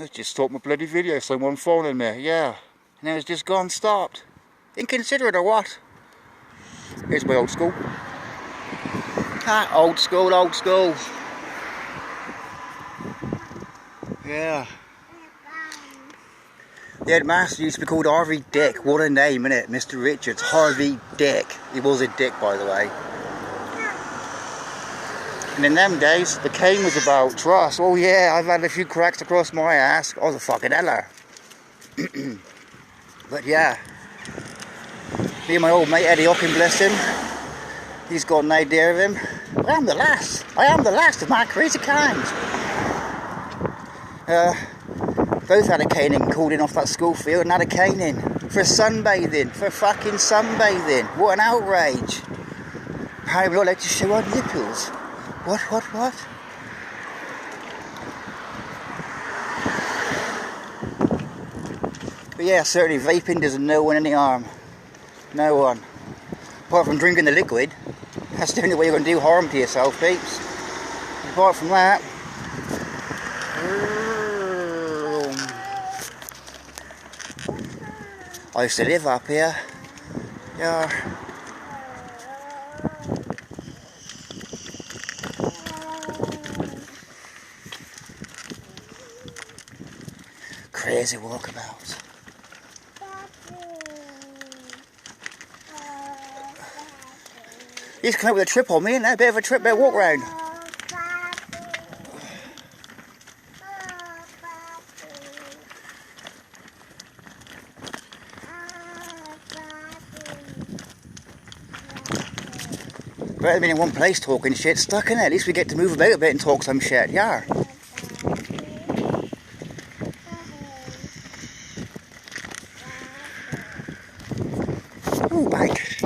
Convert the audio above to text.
Let's just stop my bloody video, someone phoning me, yeah. And then it's just gone, stopped. Inconsiderate or what? Here's my old school. Ah, old school, old school. Yeah. The headmaster used to be called Harvey Dick. What a name, innit? Mr. Richards, Harvey Dick. He was a dick, by the way. And in them days, the cane was about trust. Oh yeah, I've had a few cracks across my ass. I was a fucking heller. But yeah. Me and my old mate Eddie Hockin, bless him. He's got an idea of him. I am the last. I am the last of my crazy kind. Both had a caning, called in off that school field and had a caning. For sunbathing. For fucking sunbathing. What an outrage. Apparently we're not allowed to show our nipples. What? But yeah, certainly vaping does no one any harm. No one. Apart from drinking the liquid. That's the only way you're going to do harm to yourself, peeps. Apart from that... I used to live up here. Yeah. Crazy walkabout. He's come up with a trip on me, isn't it? A bit of a trip, bit of walk round. Better than being in one place talking shit, stuck in it. At least we get to move about a bit and talk some shit, yeah. Ooh, bike.